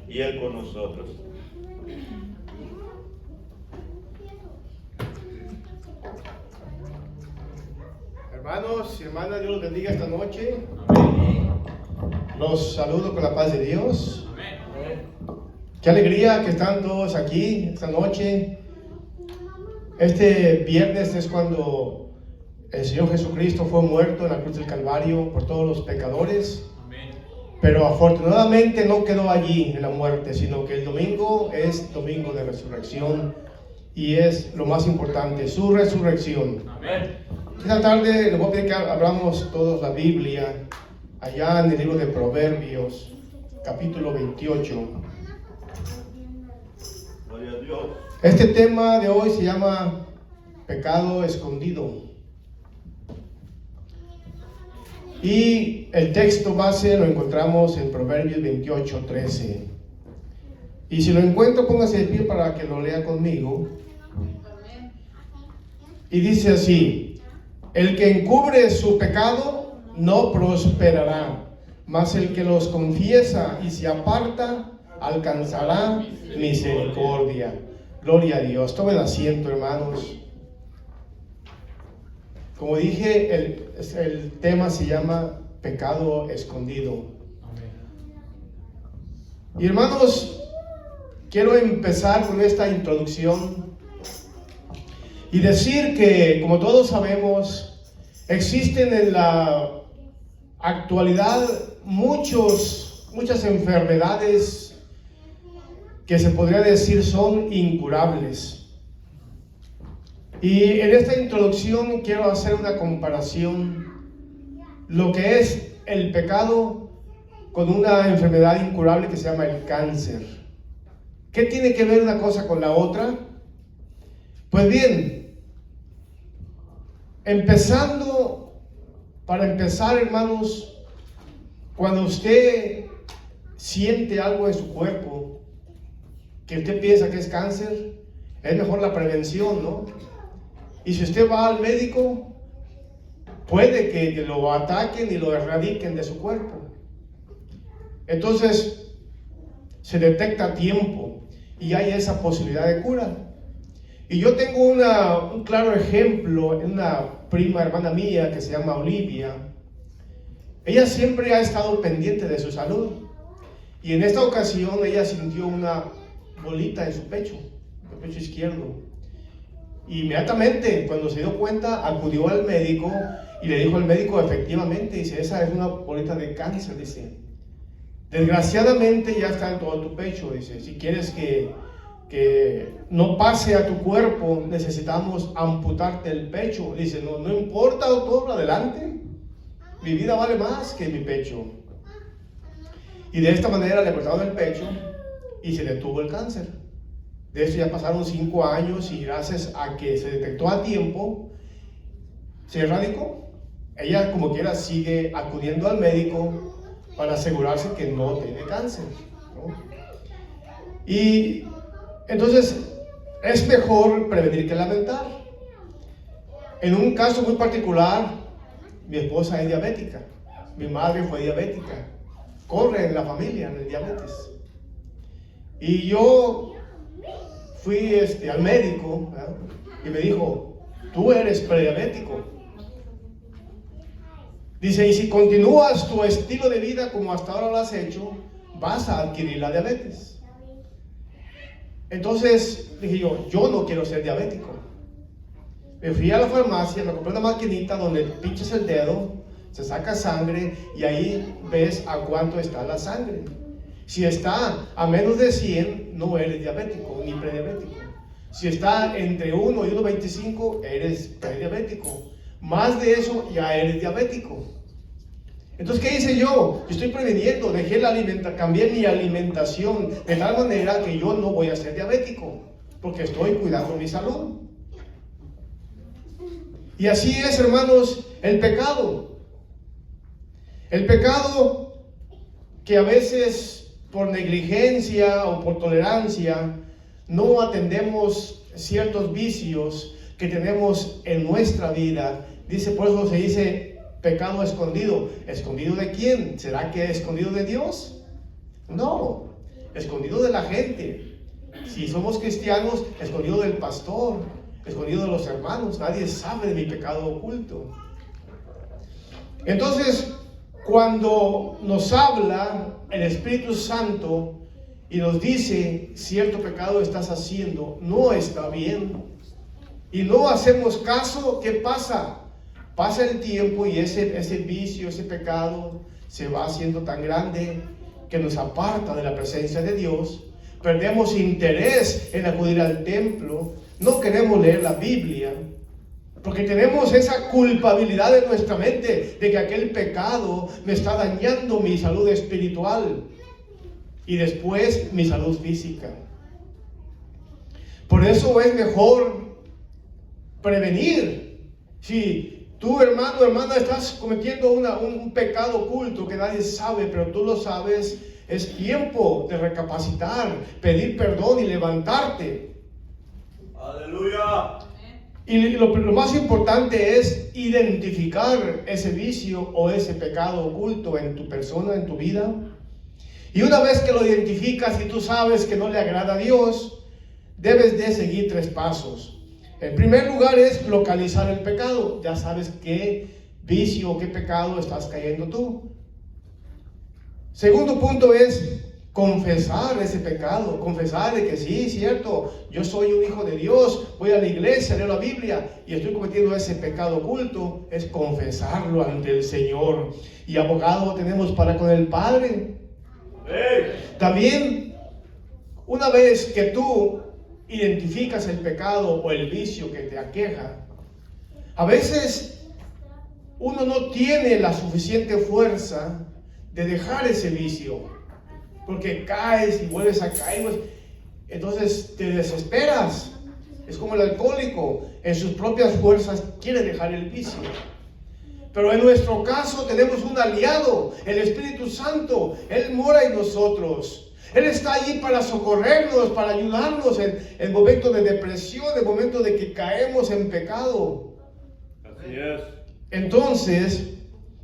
y Él con nosotros. Hermanos y hermanas, Dios los bendiga esta noche. Los saludo con la paz de Dios. Qué alegría que están todos aquí esta noche. Este viernes es cuando el Señor Jesucristo fue muerto en la cruz del Calvario por todos los pecadores. Pero afortunadamente no quedó allí en la muerte, sino que el domingo es domingo de resurrección y es lo más importante, su resurrección. Esta tarde les voy a pedir que abramos todos la Biblia allá en el libro de Proverbios, capítulo 28. Gloria a Dios. Este tema de hoy se llama pecado escondido. Y el texto base lo encontramos en Proverbios 28:13. Y si lo encuentro, póngase de pie para que lo lea conmigo. Y dice así: el que encubre su pecado no prosperará, mas el que los confiesa y se aparta alcanzará misericordia. Gloria a Dios. Tomen asiento, hermanos. Como dije, el tema se llama pecado escondido. Y hermanos, quiero empezar con esta introducción y decir que, como todos sabemos, existen en la actualidad muchas enfermedades que se podría decir son incurables. Y en esta introducción quiero hacer una comparación, lo que es el pecado con una enfermedad incurable que se llama el cáncer. ¿Qué tiene que ver una cosa con la otra? Pues bien, para empezar, hermanos, cuando usted siente algo en su cuerpo que usted piensa que es cáncer, es mejor la prevención, ¿no? Y si usted va al médico, puede que lo ataquen y lo erradiquen de su cuerpo. Entonces, se detecta a tiempo y hay esa posibilidad de cura. Y yo tengo un claro ejemplo en una prima hermana mía que se llama Olivia. Ella siempre ha estado pendiente de su salud. Y en esta ocasión ella sintió una bolita en su pecho, el pecho izquierdo. Inmediatamente, cuando se dio cuenta, acudió al médico y le dijo al médico, efectivamente, dice, esa es una bolita de cáncer, dice. Desgraciadamente ya está en todo tu pecho, dice. Si quieres que no pase a tu cuerpo, necesitamos amputarte el pecho. Dice, no importa, doctor, adelante. Mi vida vale más que mi pecho. Y de esta manera le cortaron el pecho y se detuvo el cáncer. De eso ya pasaron 5 años y gracias a que se detectó a tiempo, se erradicó. Ella, como quiera, sigue acudiendo al médico para asegurarse que no tiene cáncer, ¿no? Y entonces es mejor prevenir que lamentar. En un caso muy particular, mi esposa es diabética, mi madre fue diabética, corre en la familia el diabetes. Y yo fui al médico, ¿verdad? Y me dijo, tú eres prediabético. Dice, y si continúas tu estilo de vida como hasta ahora lo has hecho, vas a adquirir la diabetes. Entonces dije yo no quiero ser diabético. Me fui a la farmacia, me compré una maquinita donde pinches el dedo, se saca sangre y ahí ves a cuánto está la sangre. Si está a menos de 100, no eres diabético ni prediabético. Si está entre 1 y 1.25, eres prediabético. Más de eso, ya eres diabético. Entonces, ¿qué hice yo? Yo estoy previniendo, cambié mi alimentación de tal manera que yo no voy a ser diabético, porque estoy cuidando mi salud. Y así es, hermanos, el pecado. El pecado que a veces por negligencia o por tolerancia no atendemos ciertos vicios que tenemos en nuestra vida. Dice, por eso se dice pecado escondido. ¿Escondido de quién? ¿Será que escondido de Dios? No. escondido de la gente. Si somos cristianos, escondido del pastor, escondido de los hermanos. Nadie sabe de mi pecado oculto. Entonces, cuando nos habla el Espíritu Santo y nos dice, cierto pecado estás haciendo, no está bien, y no hacemos caso, ¿qué pasa? Pasa el tiempo y ese vicio, ese pecado se va haciendo tan grande que nos aparta de la presencia de Dios. Perdemos interés en acudir al templo, no queremos leer la Biblia, porque tenemos esa culpabilidad en nuestra mente de que aquel pecado me está dañando mi salud espiritual y después mi salud física. Por eso es mejor prevenir. Si tú, hermano, hermana, estás cometiendo un pecado oculto que nadie sabe, pero tú lo sabes, es tiempo de recapacitar, pedir perdón y levantarte. Aleluya. Y lo más importante es identificar ese vicio o ese pecado oculto en tu persona, en tu vida. Y una vez que lo identificas y tú sabes que no le agrada a Dios, debes de seguir 3 pasos. El primer lugar es localizar el pecado. Ya sabes qué vicio o qué pecado estás cayendo tú. Segundo punto es confesar ese pecado, confesar de que sí, cierto, yo soy un hijo de Dios, voy a la iglesia, leo la Biblia y estoy cometiendo ese pecado oculto. Es confesarlo ante el Señor. Y abogado tenemos para con el Padre. También, una vez que tú identificas el pecado o el vicio que te aqueja, a veces uno no tiene la suficiente fuerza de dejar ese vicio, porque caes y vuelves a caer, pues, entonces te desesperas. Es como el alcohólico, en sus propias fuerzas quiere dejar el vicio. Pero en nuestro caso tenemos un aliado, el Espíritu Santo. Él mora en nosotros. Él está allí para socorrernos, para ayudarnos en momentos de depresión, en momentos de que caemos en pecado. Así es. Entonces,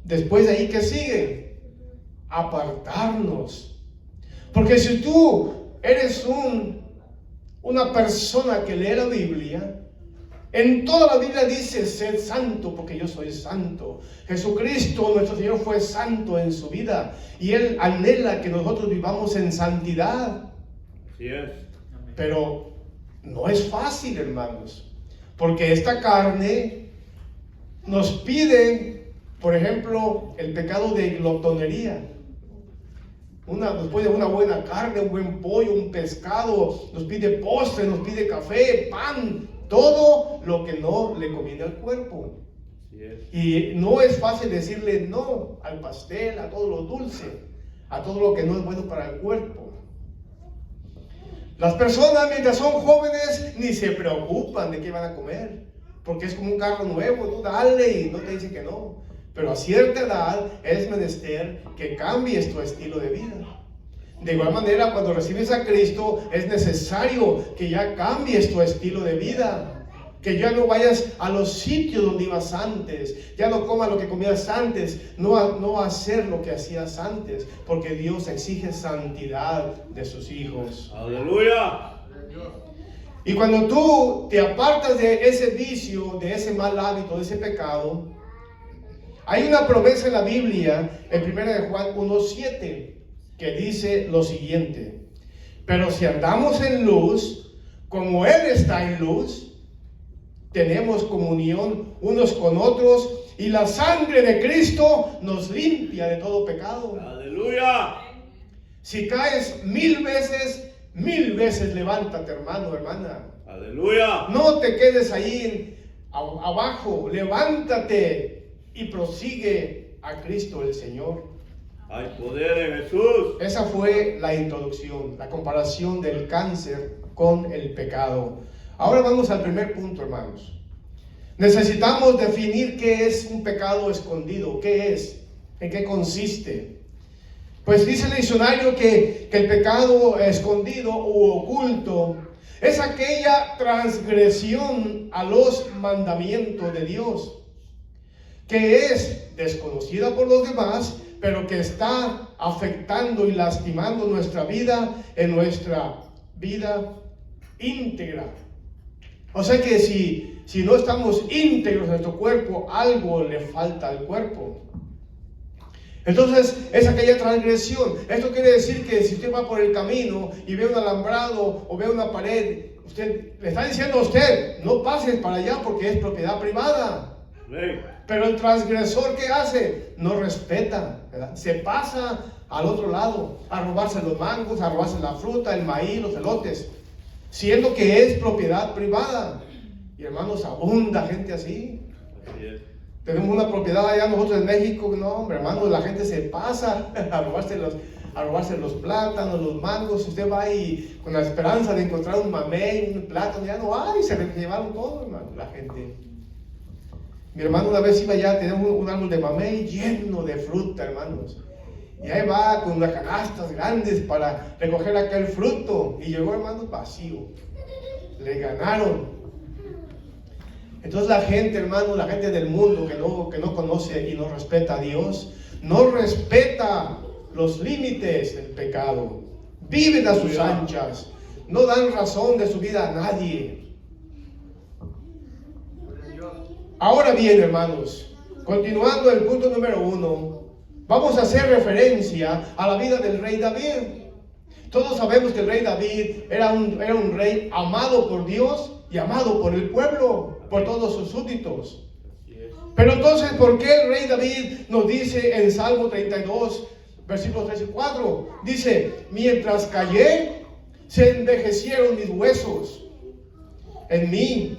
después de ahí, ¿qué sigue? Apartarnos. Porque si tú eres una persona que lee la Biblia, en toda la Biblia dice, sed santo porque yo soy santo. Jesucristo, nuestro Señor, fue santo en su vida y Él anhela que nosotros vivamos en santidad. Así es. Pero no es fácil, hermanos, porque esta carne nos pide, por ejemplo, el pecado de glotonería. Después de una buena carne, un buen pollo, un pescado, nos pide postre, nos pide café, pan, todo lo que no le conviene al cuerpo. Y no es fácil decirle no al pastel, a todo lo dulce, a todo lo que no es bueno para el cuerpo. Las personas, mientras son jóvenes, ni se preocupan de qué van a comer, porque es como un carro nuevo, tú dale y no te dice que no. Pero a cierta edad es menester que cambies tu estilo de vida. De igual manera, cuando recibes a Cristo, es necesario que ya cambies tu estilo de vida. Que ya no vayas a los sitios donde ibas antes. Ya no comas lo que comías antes. No hacer lo que hacías antes. Porque Dios exige santidad de sus hijos. Aleluya. Y cuando tú te apartas de ese vicio, de ese mal hábito, de ese pecado, hay una promesa en la Biblia, en 1 de Juan 1:7, que dice lo siguiente: pero si andamos en luz, como Él está en luz, tenemos comunión unos con otros, y la sangre de Cristo nos limpia de todo pecado. Aleluya. Si caes 1000 veces levántate, hermano, hermana. Aleluya. No te quedes ahí abajo, levántate y prosigue a Cristo el Señor. Hay poder en Jesús. Esa fue la introducción, la comparación del cáncer con el pecado. Ahora vamos al primer punto, hermanos. Necesitamos definir qué es un pecado escondido, qué es, en qué consiste. Pues dice el diccionario que el pecado escondido u oculto es aquella transgresión a los mandamientos de Dios, que es desconocida por los demás, pero que está afectando y lastimando nuestra vida, en nuestra vida íntegra. O sea que si no estamos íntegros en nuestro cuerpo, algo le falta al cuerpo. Entonces es aquella transgresión. Esto quiere decir que si usted va por el camino y ve un alambrado o ve una pared, usted le está diciendo a usted, no pases para allá porque es propiedad privada. Pero el transgresor, ¿qué hace? No respeta, ¿verdad? Se pasa al otro lado a robarse los mangos, a robarse la fruta, el maíz, los elotes, siendo que es propiedad privada. Y hermanos, abunda gente así. Así es. Tenemos una propiedad allá nosotros en México, no, hombre, hermano, la gente se pasa a robarse los plátanos, los mangos. Usted va y con la esperanza de encontrar un mamey, un plátano, ya no hay, se llevaron todo, hermano, la gente. Mi hermano una vez iba allá, tenemos un árbol de mamey lleno de fruta, hermanos. Y ahí va con unas canastas grandes para recoger aquel fruto. Y llegó, hermano, vacío. Le ganaron. Entonces la gente, hermano, la gente del mundo que no conoce y no respeta a Dios, no respeta los límites del pecado. Viven a sus anchas. No dan razón de su vida a nadie. Ahora bien, hermanos, continuando el punto número 1, vamos a hacer referencia a la vida del rey David. Todos sabemos que el rey David era un rey amado por Dios y amado por el pueblo, por todos sus súbditos. Pero entonces, ¿por qué el rey David nos dice en Salmo 32, versículos 3 y 4? Dice, mientras callé, se envejecieron mis huesos en mi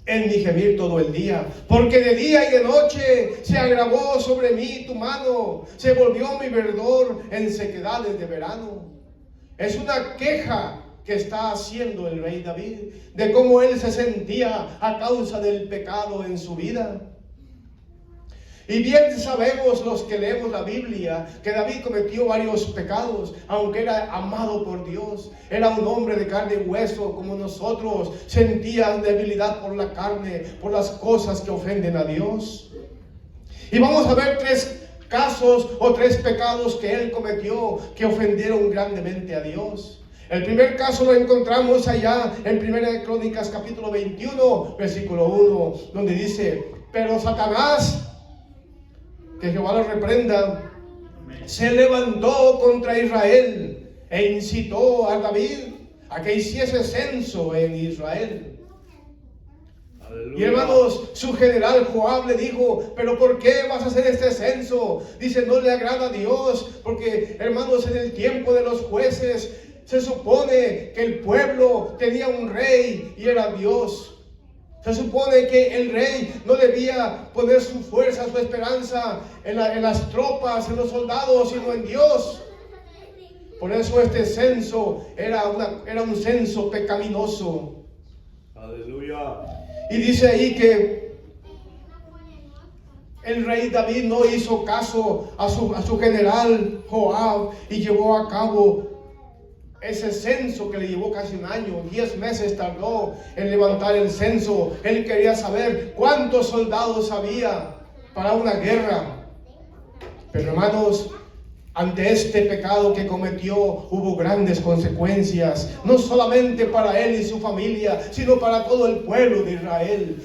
gemir todo el día, porque de día y de noche se agravó sobre mí tu mano, se volvió mi verdor en sequedades de verano. Es una queja que está haciendo el rey David de cómo él se sentía a causa del pecado en su vida. Y bien sabemos los que leemos la Biblia que David cometió varios pecados, aunque era amado por Dios. Era un hombre de carne y hueso como nosotros, sentía debilidad por la carne, por las cosas que ofenden a Dios. Y vamos a ver 3 casos o 3 pecados que él cometió que ofendieron grandemente a Dios. El primer caso lo encontramos allá en 1 Crónicas capítulo 21, versículo 1, donde dice, pero Satanás, que Jehová lo reprenda, se levantó contra Israel e incitó a David a que hiciese censo en Israel. Aleluya. Y hermanos, su general Joab le dijo, pero ¿por qué vas a hacer este censo? Dice, no le agrada a Dios, porque hermanos, en el tiempo de los jueces se supone que el pueblo tenía un rey y era Dios. Se supone que el rey no debía poner su fuerza, su esperanza en las tropas, en los soldados, sino en Dios. Por eso este censo era un censo pecaminoso. Aleluya. Y dice ahí que el rey David no hizo caso a su general Joab y llevó a cabo ese censo que le llevó casi un año. 10 meses tardó en levantar el censo. Él quería saber cuántos soldados había para una guerra. Pero hermanos, ante este pecado que cometió hubo grandes consecuencias, no solamente para él y su familia, sino para todo el pueblo de Israel.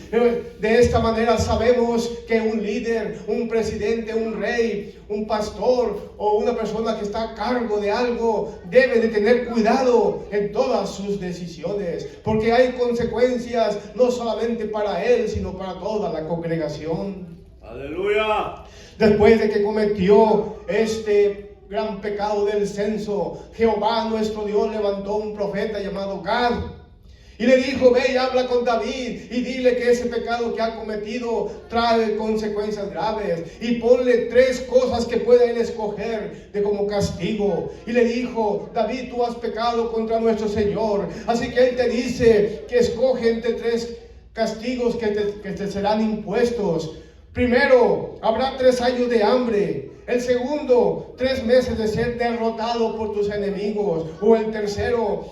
De esta manera sabemos que un líder, un presidente, un rey, un pastor o una persona que está a cargo de algo debe de tener cuidado en todas sus decisiones, porque hay consecuencias no solamente para él, sino para toda la congregación. Aleluya. Después de que cometió este gran pecado del censo, Jehová nuestro Dios levantó un profeta llamado Gad y le dijo, ve y habla con David y dile que ese pecado que ha cometido trae consecuencias graves y ponle 3 cosas que pueda él escoger de como castigo. Y le dijo, David, tú has pecado contra nuestro Señor, así que él te dice que escoge entre 3 castigos que te serán impuestos. Primero, habrá 3 años de hambre. El segundo, 3 meses de ser derrotado por tus enemigos. O el tercero,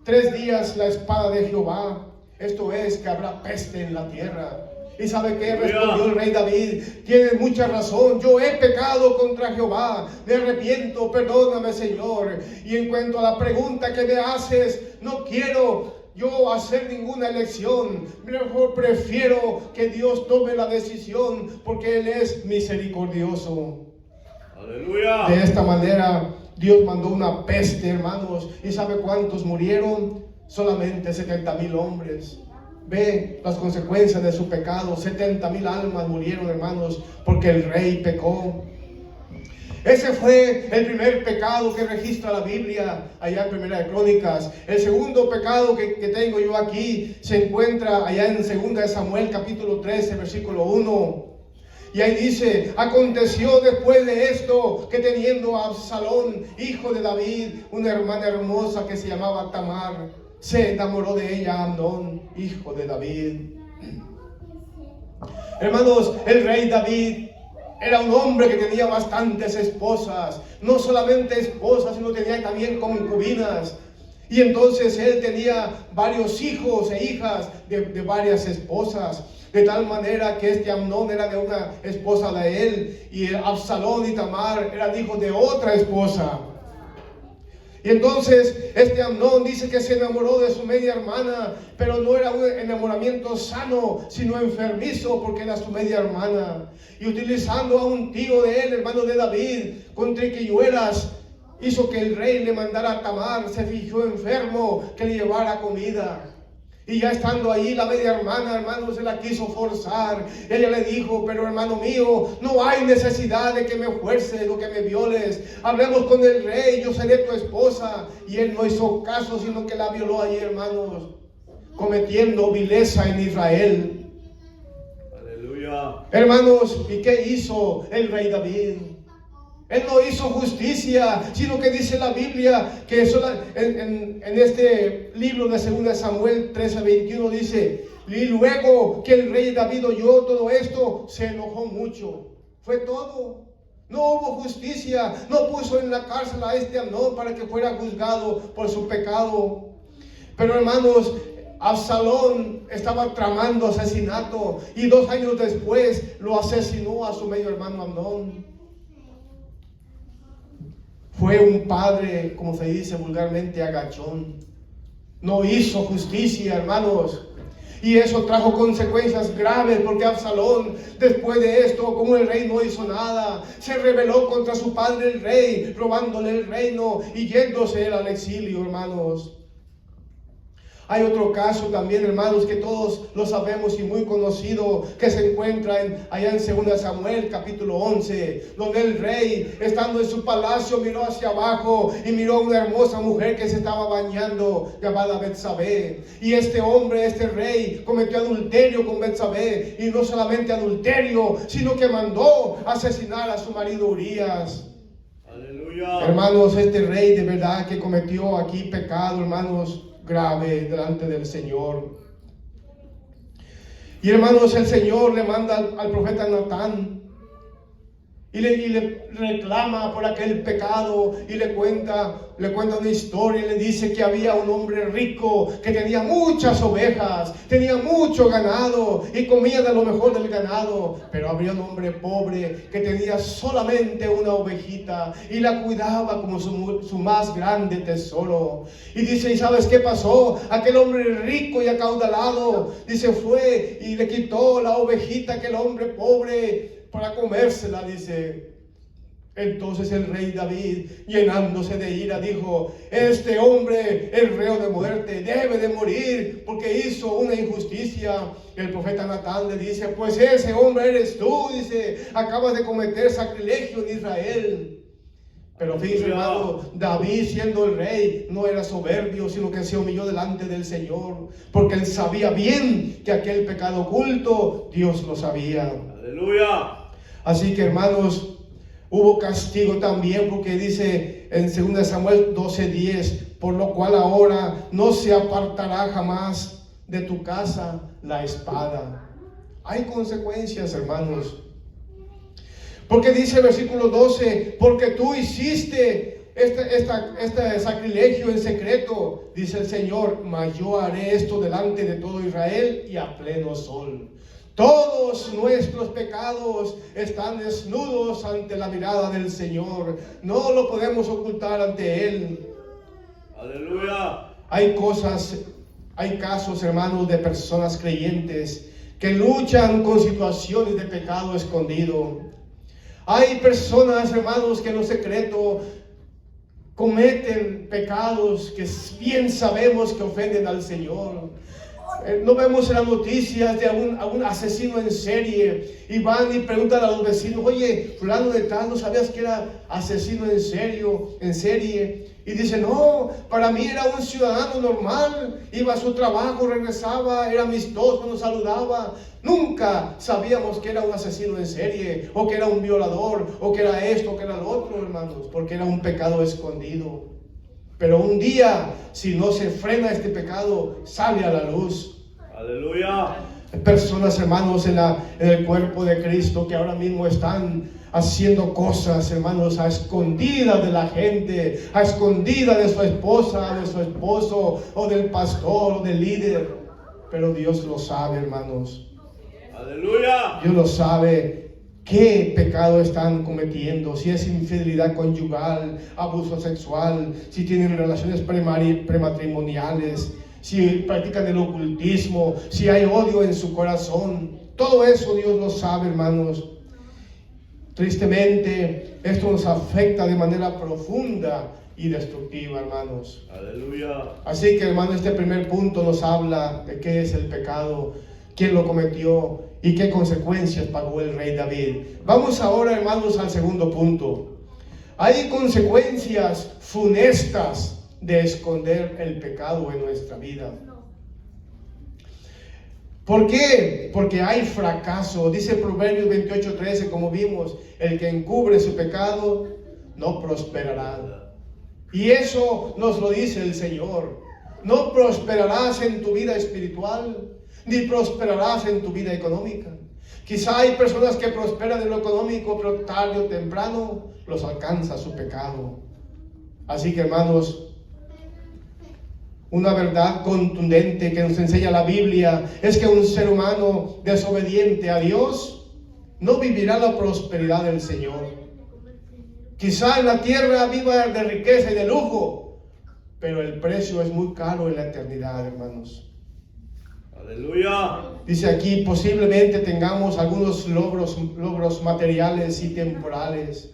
3 días la espada de Jehová. Esto es que habrá peste en la tierra. ¿Y sabe qué respondió el rey David? Tiene mucha razón. Yo he pecado contra Jehová. Me arrepiento. Perdóname, Señor. Y en cuanto a la pregunta que me haces, no quiero yo hacer ninguna elección. Mejor prefiero que Dios tome la decisión, porque Él es misericordioso. Aleluya. De esta manera, Dios mandó una peste, hermanos. ¿Y sabe cuántos murieron? Solamente 70,000 hombres. Ve las consecuencias de su pecado. 70,000 almas murieron, hermanos, porque el rey pecó. Ese fue el primer pecado que registra la Biblia allá en Primera de Crónicas. El segundo pecado que tengo yo aquí se encuentra allá en Segunda de Samuel, capítulo 13, versículo 1. Y ahí dice: aconteció después de esto que teniendo a Absalón, hijo de David, una hermana hermosa que se llamaba Tamar, se enamoró de ella Amnón, hijo de David. Hermanos, el rey David era un hombre que tenía bastantes esposas. No solamente esposas, sino tenía también concubinas. Y entonces él tenía varios hijos e hijas de varias esposas. De tal manera que este Amnón era de una esposa de él, y Absalón y Tamar eran hijos de otra esposa. Y entonces este Amnón dice que se enamoró de su media hermana, pero no era un enamoramiento sano, sino enfermizo, porque era su media hermana. Y utilizando a un tío de él, hermano de David, con triquilluelas, hizo que el rey le mandara a Tamar. Se fingió enfermo, que le llevara comida. Y ya estando ahí, la media hermana, hermano, se la quiso forzar. Ella le dijo: pero hermano mío, no hay necesidad de que me fuerces o que me violes. Hablemos con el rey, yo seré tu esposa. Y él no hizo caso, sino que la violó allí, hermanos, cometiendo vileza en Israel. Aleluya. Hermanos, ¿y qué hizo el rey David? Él no hizo justicia, sino que dice la Biblia que en este libro de 2 Samuel 13:21 dice: y luego que el rey David oyó todo esto, se enojó mucho. Fue todo. No hubo justicia. No puso en la cárcel a este Amnón para que fuera juzgado por su pecado. Pero hermanos, Absalón estaba tramando asesinato, y 2 años después lo asesinó a su medio hermano Amnón. Fue un padre, como se dice vulgarmente, agachón. No hizo justicia, hermanos. Y eso trajo consecuencias graves, porque Absalón, después de esto, como el rey no hizo nada, se rebeló contra su padre el rey, robándole el reino y yéndose él al exilio, hermanos. Hay otro caso también, hermanos, que todos lo sabemos y muy conocido, que se encuentra allá en 2 Samuel capítulo 11, donde el rey, estando en su palacio, miró hacia abajo y miró a una hermosa mujer que se estaba bañando, llamada Betsabé. Y este hombre, este rey, cometió adulterio con Betsabé, y no solamente adulterio, sino que mandó asesinar a su marido Urías. Aleluya. Hermanos, este rey de verdad que cometió aquí pecado, hermanos, grave delante del Señor. Y hermanos, el Señor le manda al profeta Natán y le reclama por aquel pecado, y le cuenta una historia, y le dice que había un hombre rico que tenía muchas ovejas, tenía mucho ganado y comía de lo mejor del ganado, pero había un hombre pobre que tenía solamente una ovejita y la cuidaba como su más grande tesoro. Y dice: ¿y sabes qué pasó? Aquel hombre rico y acaudalado, dice, fue y le quitó la ovejita a aquel hombre pobre para comérsela, dice. Entonces el rey David, llenándose de ira, dijo: este hombre es reo de muerte, debe de morir porque hizo una injusticia. El profeta Natán le dice: pues ese hombre eres tú, dice, acabas de cometer sacrilegio en Israel. Pero fíjense, hermano, David, siendo el rey, no era soberbio, sino que se humilló delante del Señor, porque él sabía bien que aquel pecado oculto Dios lo sabía. Aleluya. Así que, hermanos, hubo castigo también, porque dice en 2 Samuel 12:10: por lo cual ahora no se apartará jamás de tu casa la espada. Hay consecuencias, hermanos. Porque dice el versículo 12: porque tú hiciste este sacrilegio en secreto, dice el Señor, mas yo haré esto delante de todo Israel y a pleno sol. Todos nuestros pecados están desnudos ante la mirada del Señor. No lo podemos ocultar ante Él. Aleluya. Hay casos, hermanos, de personas creyentes que luchan con situaciones de pecado escondido. Hay personas, hermanos, que en lo secreto cometen pecados que bien sabemos que ofenden al Señor. No vemos en las noticias de algún asesino en serie y van y preguntan a los vecinos: oye, fulano de tal, ¿no sabías que era asesino en serie? Y dice: no, para mí era un ciudadano normal, iba a su trabajo, regresaba, era amistoso, nos saludaba. Nunca sabíamos que era un asesino en serie, o que era un violador, o que era esto, o que era lo otro, hermanos, porque era un pecado escondido. Pero un día, si no se frena este pecado, sale a la luz. Aleluya. Hay personas, hermanos, en el cuerpo de Cristo que ahora mismo están haciendo cosas, hermanos, a escondidas de la gente, a escondidas de su esposa, de su esposo, o del pastor, o del líder. Pero Dios lo sabe, hermanos. Aleluya. Dios lo sabe. ¿Qué pecado están cometiendo? Si es infidelidad conyugal, abuso sexual, si tienen relaciones prematrimoniales, si practican el ocultismo, si hay odio en su corazón. Todo eso Dios lo sabe, hermanos. Tristemente, esto nos afecta de manera profunda y destructiva, hermanos. Aleluya. Así que, hermanos, este primer punto nos habla de qué es el pecado, quién lo cometió y qué consecuencias pagó el rey David. Vamos ahora, hermanos, al segundo punto. Hay consecuencias funestas de esconder el pecado en nuestra vida. ¿Por qué? Porque hay fracaso. Dice Proverbios 28:13, como vimos: el que encubre su pecado no prosperará. Y eso nos lo dice el Señor. No prosperarás en tu vida espiritual, ni prosperarás en tu vida económica. Quizá hay personas que prosperan en lo económico, pero tarde o temprano los alcanza su pecado. Así que, hermanos, una verdad contundente que nos enseña la Biblia es que un ser humano desobediente a Dios no vivirá la prosperidad del Señor. Quizá en la tierra viva de riqueza y de lujo, pero el precio es muy caro en la eternidad, hermanos. Aleluya. Dice aquí: posiblemente tengamos algunos logros materiales y temporales,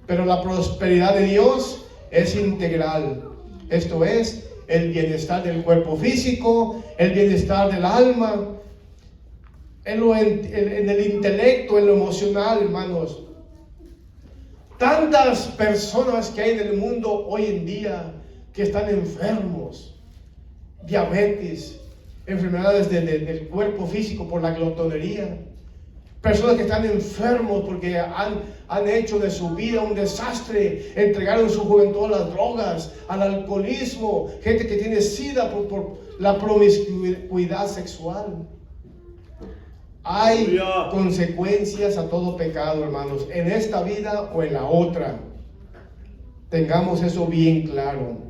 pero la prosperidad de Dios es integral. Esto es, el bienestar del cuerpo físico, el bienestar del alma, en el intelecto, en lo emocional, hermanos. Tantas personas que hay en el mundo hoy en día que están enfermos, diabetes, enfermedades del cuerpo físico por la glotonería, personas que están enfermos porque han hecho de su vida un desastre, entregaron su juventud a las drogas, al alcoholismo, gente que tiene sida por la promiscuidad sexual. Hay consecuencias a todo pecado, hermanos, en esta vida o en la otra. Tengamos eso bien claro.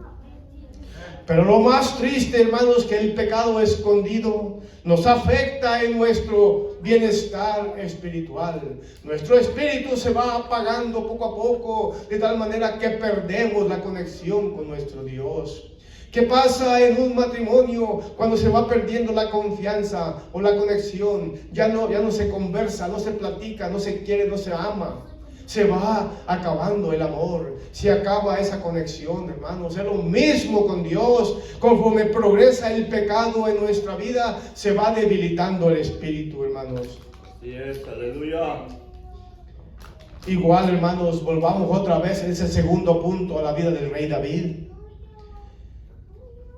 Pero lo más triste, hermanos, que el pecado escondido nos afecta en nuestro bienestar espiritual. Nuestro espíritu se va apagando poco a poco, de tal manera que perdemos la conexión con nuestro Dios. ¿Qué pasa en un matrimonio cuando se va perdiendo la confianza o la conexión? Ya no se conversa, no se platica, no se quiere, no se ama. Se va acabando el amor, se acaba esa conexión, hermanos. Es lo mismo con Dios. Conforme progresa el pecado en nuestra vida, se va debilitando el espíritu, hermanos. Así es, aleluya. Igual, hermanos, volvamos otra vez en ese segundo punto a la vida del rey David.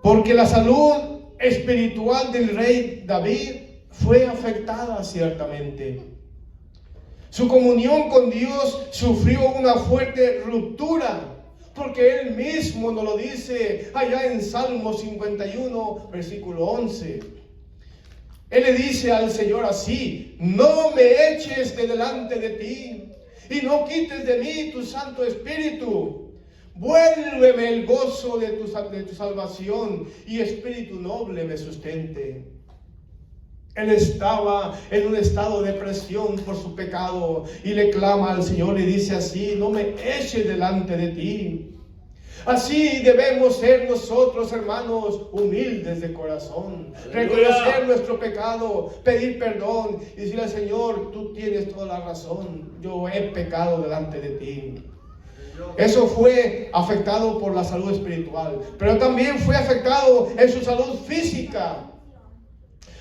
Porque la salud espiritual del rey David fue afectada ciertamente. Su comunión con Dios sufrió una fuerte ruptura, porque Él mismo nos lo dice allá en Salmo 51, versículo 11. Él le dice al Señor así: no me eches de delante de ti, y no quites de mí tu Santo Espíritu. Vuélveme el gozo de tu salvación, y espíritu noble me sustente. Él estaba en un estado de depresión por su pecado y le clama al Señor y dice así: no me eches delante de ti. Así debemos ser nosotros, hermanos, humildes de corazón. Reconocer nuestro pecado, pedir perdón y decirle al Señor: tú tienes toda la razón, yo he pecado delante de ti. Eso fue afectado por la salud espiritual, pero también fue afectado en su salud física.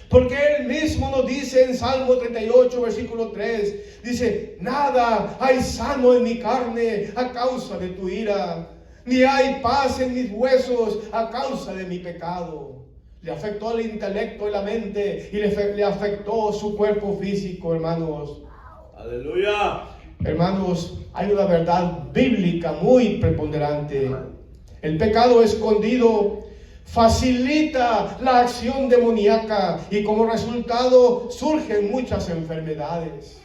Porque Él mismo nos dice en Salmo 38, versículo 3, dice: nada hay sano en mi carne a causa de tu ira, ni hay paz en mis huesos a causa de mi pecado. Le afectó el intelecto y la mente, y le afectó su cuerpo físico, hermanos. Aleluya. Hermanos, hay una verdad bíblica muy preponderante. El pecado escondido facilita la acción demoníaca y como resultado surgen muchas enfermedades.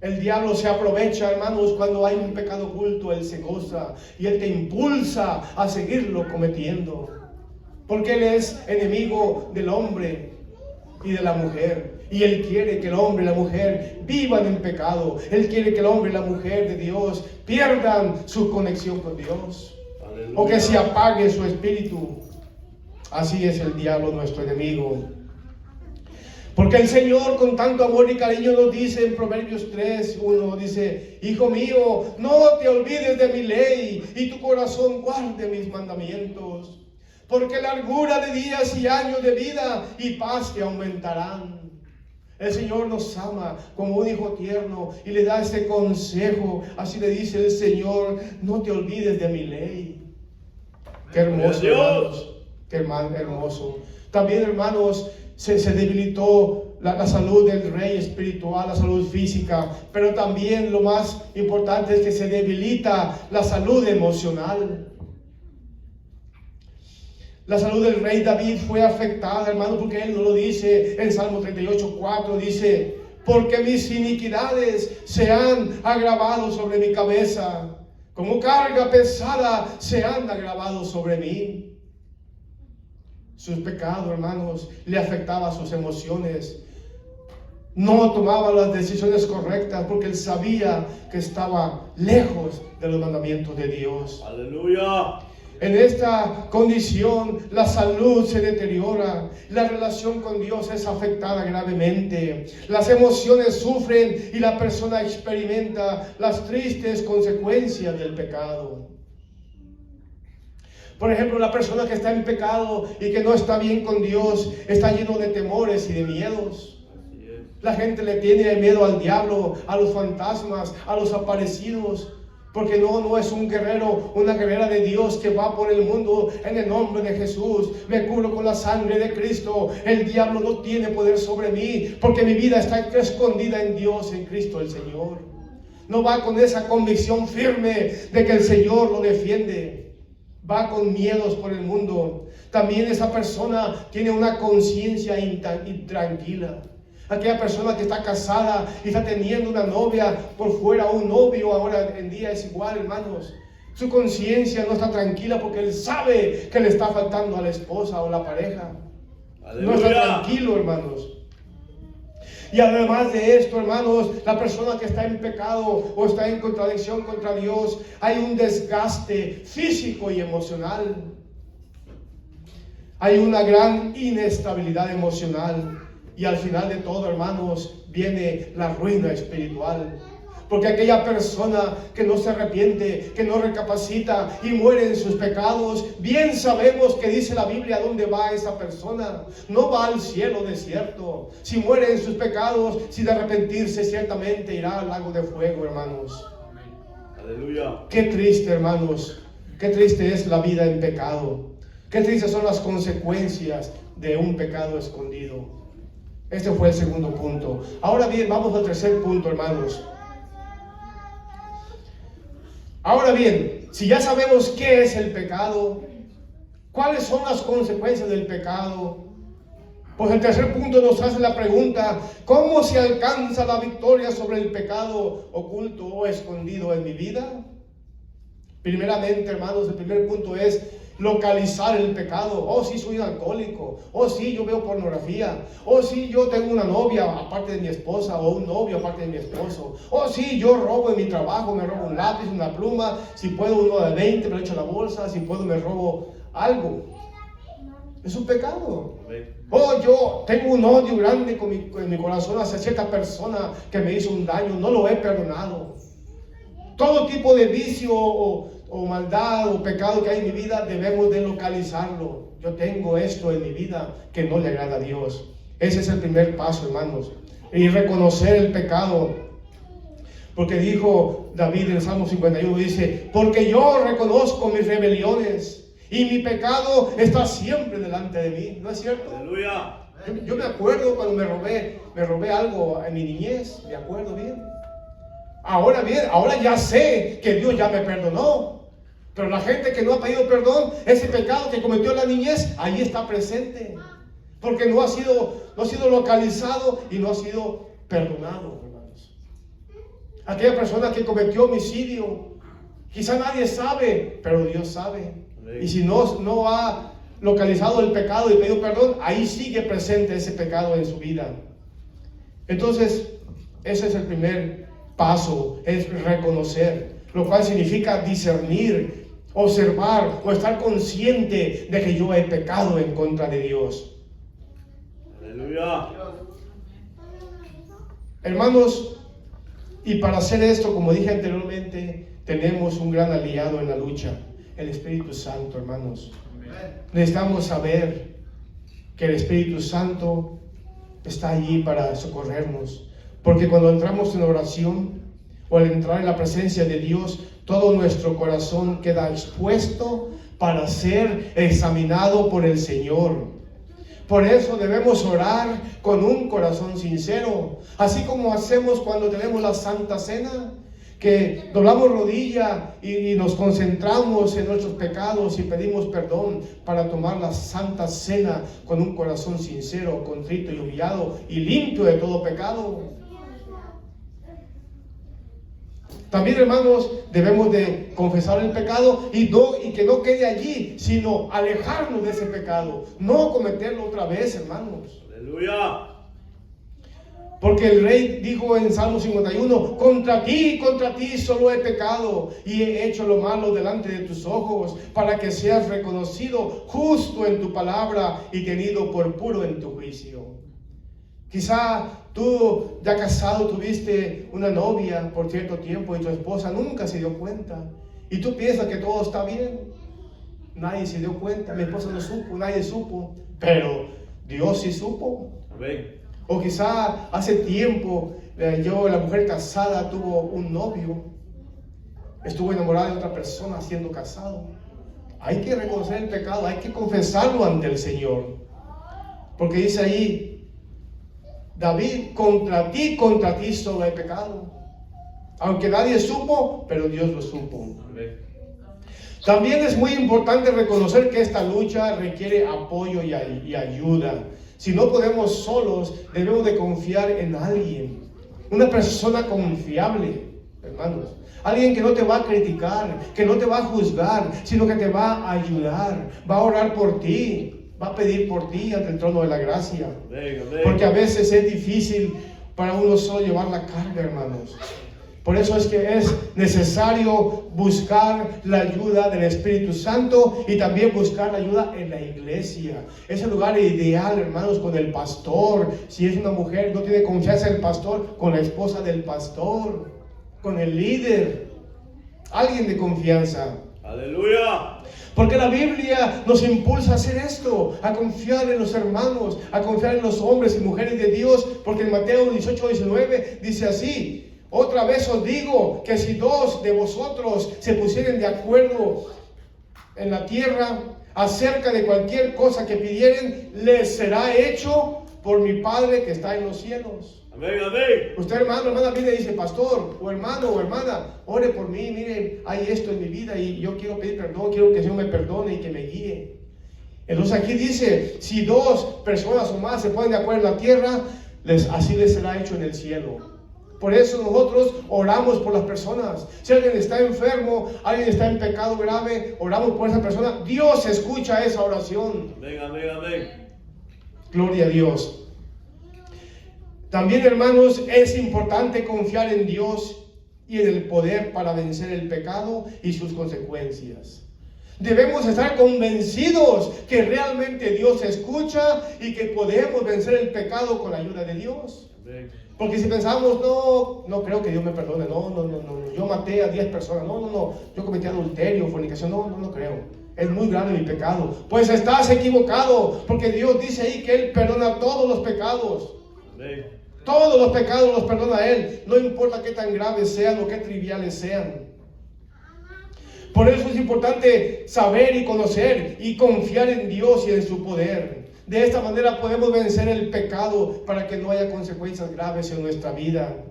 El diablo se aprovecha, hermanos, cuando hay un pecado oculto. Él se goza y él te impulsa a seguirlo cometiendo, porque él es enemigo del hombre y de la mujer, y él quiere que el hombre y la mujer vivan en pecado. Él quiere que el hombre y la mujer de Dios pierdan su conexión con Dios. Aleluya. O que se apague su espíritu. Así es el diablo, nuestro enemigo. Porque el Señor con tanto amor y cariño nos dice en Proverbios 3:1, dice: hijo mío, no te olvides de mi ley y tu corazón guarde mis mandamientos, porque largura de días y años de vida y paz te aumentarán. El Señor nos ama como un hijo tierno y le da este consejo. Así le dice el Señor: no te olvides de mi ley. Qué hermoso, hermanos. Qué hermoso. También, hermanos, se debilitó la salud del rey espiritual, la salud física, pero también lo más importante es que se debilita la salud emocional. La salud del rey David fue afectada, hermano, porque él no lo dice en Salmo 38:4, dice: porque mis iniquidades se han agravado sobre mi cabeza, como carga pesada se han agravado sobre mí. Sus pecados, hermanos, le afectaban sus emociones. No tomaba las decisiones correctas porque él sabía que estaba lejos de los mandamientos de Dios. Aleluya. En esta condición la salud se deteriora, la relación con Dios es afectada gravemente, las emociones sufren y la persona experimenta las tristes consecuencias del pecado. Por ejemplo, la persona que está en pecado y que no está bien con Dios está lleno de temores y de miedos. La gente le tiene miedo al diablo, a los fantasmas, a los aparecidos, porque no es un guerrero, una guerrera de Dios que va por el mundo en el nombre de Jesús. Me cubro con la sangre de Cristo. El diablo no tiene poder sobre mí, porque mi vida está escondida en Dios, en Cristo el Señor. No va con esa convicción firme de que el Señor lo defiende. Va con miedos por el mundo. También esa persona tiene una conciencia intranquila. Aquella persona que está casada y está teniendo una novia por fuera, un novio ahora en día es igual, hermanos. Su conciencia no está tranquila porque él sabe que le está faltando a la esposa o la pareja. Aleluya. No está tranquilo, hermanos. Y además de esto, hermanos, la persona que está en pecado o está en contradicción contra Dios, hay un desgaste físico y emocional. Hay una gran inestabilidad emocional. Y al final de todo, hermanos, viene la ruina espiritual. Porque aquella persona que no se arrepiente, que no recapacita y muere en sus pecados, bien sabemos que dice la Biblia a dónde va esa persona. No va al cielo desierto. Si muere en sus pecados, sin arrepentirse, ciertamente irá al lago de fuego, hermanos. Aleluya. Qué triste, hermanos. Qué triste es la vida en pecado. Qué tristes son las consecuencias de un pecado escondido. Este fue el segundo punto. Ahora bien, vamos al tercer punto, hermanos. Ahora bien, si ya sabemos qué es el pecado, cuáles son las consecuencias del pecado, pues el tercer punto nos hace la pregunta: ¿cómo se alcanza la victoria sobre el pecado oculto o escondido en mi vida? Primeramente, hermanos, el primer punto es localizar el pecado. Oh, sí, soy un alcohólico. Oh, sí, yo veo pornografía. Oh, sí, yo tengo una novia aparte de mi esposa, o un novio aparte de mi esposo. Oh, sí, yo robo en mi trabajo, me robo un lápiz, una pluma. Si puedo, uno de 20, me lo echo a la bolsa. Si puedo, me robo algo. Es un pecado. Oh, yo tengo un odio grande en mi corazón hacia cierta persona que me hizo un daño. No lo he perdonado. Todo tipo de vicio o maldad o pecado que hay en mi vida, debemos de localizarlo. Yo tengo esto en mi vida que no le agrada a Dios. Ese es el primer paso, hermanos. Y reconocer el pecado. Porque dijo David en el Salmo 51, dice, porque yo reconozco mis rebeliones y mi pecado está siempre delante de mí. ¿No es cierto? Aleluya. Yo me acuerdo cuando me robé algo en mi niñez, me acuerdo bien. Ahora bien, ahora ya sé que Dios ya me perdonó. Pero la gente que no ha pedido perdón, ese pecado que cometió en la niñez, ahí está presente. Porque no ha sido localizado y no ha sido perdonado, hermanos. Aquella persona que cometió homicidio, quizá nadie sabe, pero Dios sabe. Y si no ha localizado el pecado y pedido perdón, ahí sigue presente ese pecado en su vida. Entonces, ese es el primer paso, es reconocer, lo cual significa discernir, observar o estar consciente de que yo he pecado en contra de Dios. Aleluya. Hermanos, y para hacer esto, como dije anteriormente, tenemos un gran aliado en la lucha, el Espíritu Santo, hermanos. Necesitamos saber que el Espíritu Santo está allí para socorrernos. Porque cuando entramos en oración o al entrar en la presencia de Dios, todo nuestro corazón queda expuesto para ser examinado por el Señor. Por eso debemos orar con un corazón sincero, así como hacemos cuando tenemos la Santa Cena, que doblamos rodilla y nos concentramos en nuestros pecados y pedimos perdón para tomar la Santa Cena con un corazón sincero, contrito y humillado y limpio de todo pecado. También, hermanos, debemos de confesar el pecado y que no quede allí, sino alejarnos de ese pecado, no cometerlo otra vez, hermanos. Aleluya. Porque el rey dijo en Salmo 51, contra ti solo he pecado y he hecho lo malo delante de tus ojos, para que seas reconocido justo en tu palabra y tenido por puro en tu juicio. Quizá tú, ya casado, tuviste una novia por cierto tiempo y tu esposa nunca se dio cuenta. Y tú piensas que todo está bien. Nadie se dio cuenta, mi esposa no supo, nadie supo. Pero Dios sí supo. Amén. O quizá hace tiempo, la mujer casada tuvo un novio. Estuvo enamorada de otra persona siendo casado. Hay que reconocer el pecado, hay que confesarlo ante el Señor. Porque dice ahí, David, contra ti solo he pecado. Aunque nadie supo, pero Dios lo supo. Amén. También es muy importante reconocer que esta lucha requiere apoyo y ayuda. Si no podemos solos, debemos de confiar en alguien. Una persona confiable, hermanos. Alguien que no te va a criticar, que no te va a juzgar, sino que te va a ayudar, va a orar por ti. Va a pedir por ti ante el trono de la gracia. Amén, amén. Porque a veces es difícil para uno solo llevar la carga, hermanos. Por eso es que es necesario buscar la ayuda del Espíritu Santo y también buscar la ayuda en la iglesia. Es el lugar ideal, hermanos, con el pastor. Si es una mujer, no tiene confianza en el pastor, con la esposa del pastor, con el líder. Alguien de confianza. Aleluya. Porque la Biblia nos impulsa a hacer esto, a confiar en los hermanos, a confiar en los hombres y mujeres de Dios, porque en Mateo 18:19 dice así, otra vez os digo que si dos de vosotros se pusieren de acuerdo en la tierra acerca de cualquier cosa que pidieren, les será hecho por mi Padre que está en los cielos. Amén, amén. Usted, hermano, hermana, viene y dice, pastor, o hermano, o hermana, ore por mí, miren, hay esto en mi vida y yo quiero pedir perdón, quiero que el Señor me perdone y que me guíe. Entonces aquí dice, si dos personas o más se ponen de acuerdo en la tierra, así les será hecho en el cielo. Por eso nosotros oramos por las personas. Si alguien está enfermo, alguien está en pecado grave, oramos por esa persona. Dios escucha esa oración. Amén, amén, amén. Gloria a Dios. También, hermanos, es importante confiar en Dios y en el poder para vencer el pecado y sus consecuencias. Debemos estar convencidos que realmente Dios escucha y que podemos vencer el pecado con la ayuda de Dios. Amén. Porque si pensamos, no creo que Dios me perdone, no, yo maté a 10 personas, no, yo cometí adulterio, fornicación, no creo. Es muy grande mi pecado. Pues estás equivocado, porque Dios dice ahí que Él perdona todos los pecados. Amén. Todos los pecados los perdona Él, no importa qué tan graves sean o qué triviales sean. Por eso es importante saber y conocer y confiar en Dios y en su poder. De esta manera podemos vencer el pecado para que no haya consecuencias graves en nuestra vida.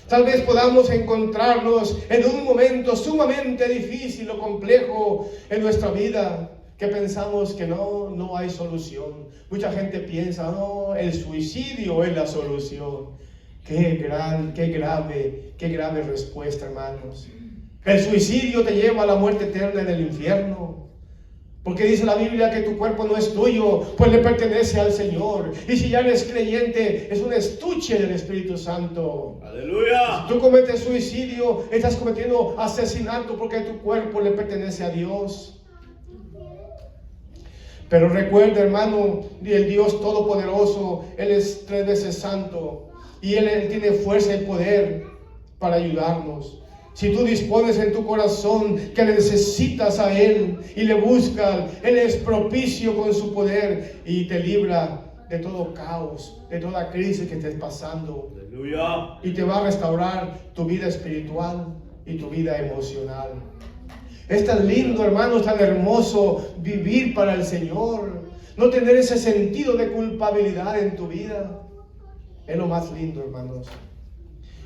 Tal vez podamos encontrarnos en un momento sumamente difícil o complejo en nuestra vida, que pensamos que no hay solución. Mucha gente piensa, el suicidio es la solución. Qué grave respuesta, hermanos. El suicidio te lleva a la muerte eterna en el infierno. Porque dice la Biblia que tu cuerpo no es tuyo, pues le pertenece al Señor. Y si ya eres creyente, es un estuche del Espíritu Santo. Aleluya. Si tú cometes suicidio, estás cometiendo asesinato porque tu cuerpo le pertenece a Dios. Pero recuerda, hermano, el Dios Todopoderoso, Él es 3 veces santo. Y Él tiene fuerza y poder para ayudarnos. Si tú dispones en tu corazón que le necesitas a Él y le buscas, Él es propicio con su poder y te libra de todo caos, de toda crisis que estés pasando. Aleluya. Y te va a restaurar tu vida espiritual y tu vida emocional. Es tan lindo, hermanos, tan hermoso vivir para el Señor. No tener ese sentido de culpabilidad en tu vida. Es lo más lindo, hermanos.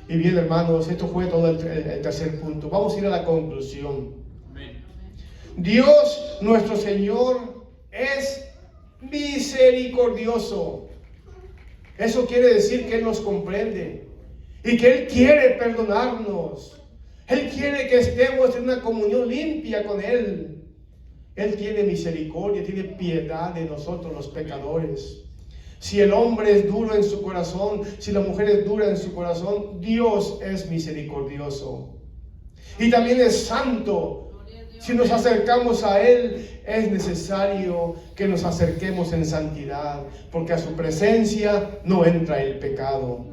Y bien, hermanos, esto fue todo el tercer punto. Vamos a ir a la conclusión. Amén. Dios, nuestro Señor, es misericordioso. Eso quiere decir que Él nos comprende y que Él quiere perdonarnos. Él quiere que estemos en una comunión limpia con Él. Él tiene misericordia, tiene piedad de nosotros los pecadores. Si el hombre es duro en su corazón, si la mujer es dura en su corazón, Dios es misericordioso. Y también es santo. Si nos acercamos a Él, es necesario que nos acerquemos en santidad, porque a su presencia no entra el pecado.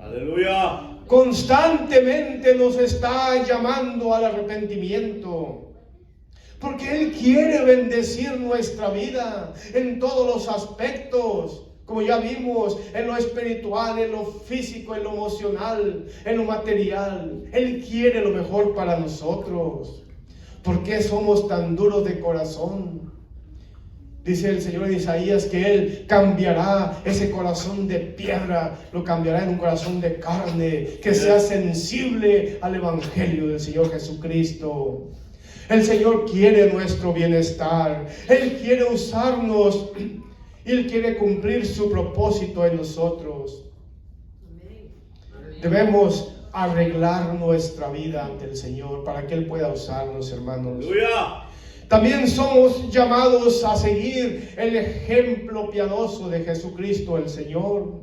Aleluya. Constantemente nos está llamando al arrepentimiento, porque Él quiere bendecir nuestra vida en todos los aspectos, como ya vimos, en lo espiritual, en lo físico, en lo emocional, en lo material. Él quiere lo mejor para nosotros. ¿Por qué somos tan duros de corazón? Dice el Señor en Isaías que Él cambiará ese corazón de piedra, lo cambiará en un corazón de carne, que sea sensible al Evangelio del Señor Jesucristo. El Señor quiere nuestro bienestar. Él quiere usarnos. Él quiere cumplir su propósito en nosotros. Debemos arreglar nuestra vida ante el Señor para que Él pueda usarnos, hermanos. Aleluya. También somos llamados a seguir el ejemplo piadoso de Jesucristo el Señor.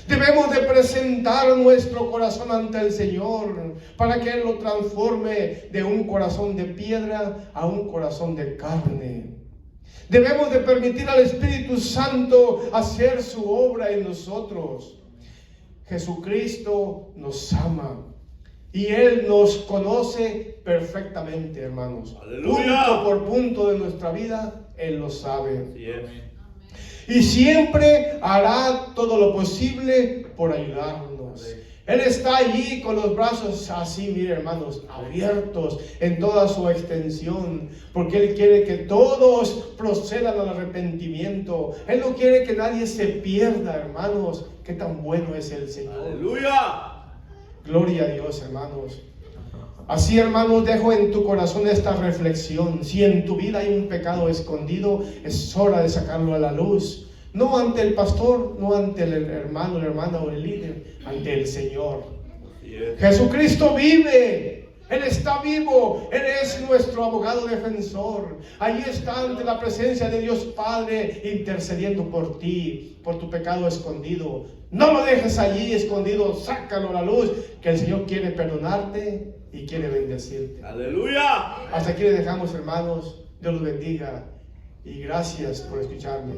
Debemos de presentar nuestro corazón ante el Señor para que Él lo transforme de un corazón de piedra a un corazón de carne. Debemos de permitir al Espíritu Santo hacer su obra en nosotros. Jesucristo nos ama y Él nos conoce perfectamente, hermanos. Aleluya. Punto por punto de nuestra vida, Él lo sabe. Así es. Y siempre hará todo lo posible por ayudarnos. Él está allí con los brazos así, mire, hermanos, abiertos en toda su extensión, porque Él quiere que todos procedan al arrepentimiento. Él no quiere que nadie se pierda, hermanos. Qué tan bueno es el Señor. Aleluya. Gloria a Dios, hermanos. Así, hermanos, dejo en tu corazón esta reflexión. Si en tu vida hay un pecado escondido, es hora de sacarlo a la luz. No ante el pastor, no ante el hermano, la hermana o el líder, ante el Señor. Así es. Jesucristo vive. Él está vivo, Él es nuestro abogado defensor. Ahí está ante la presencia de Dios Padre intercediendo por ti, por tu pecado escondido. No lo dejes allí escondido, sácalo a la luz, que el Señor quiere perdonarte y quiere bendecirte. Aleluya. Hasta aquí le dejamos, hermanos. Dios los bendiga y gracias por escucharme.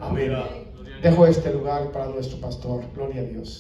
Amén. Aleluya. Dejo este lugar para nuestro pastor. Gloria a Dios.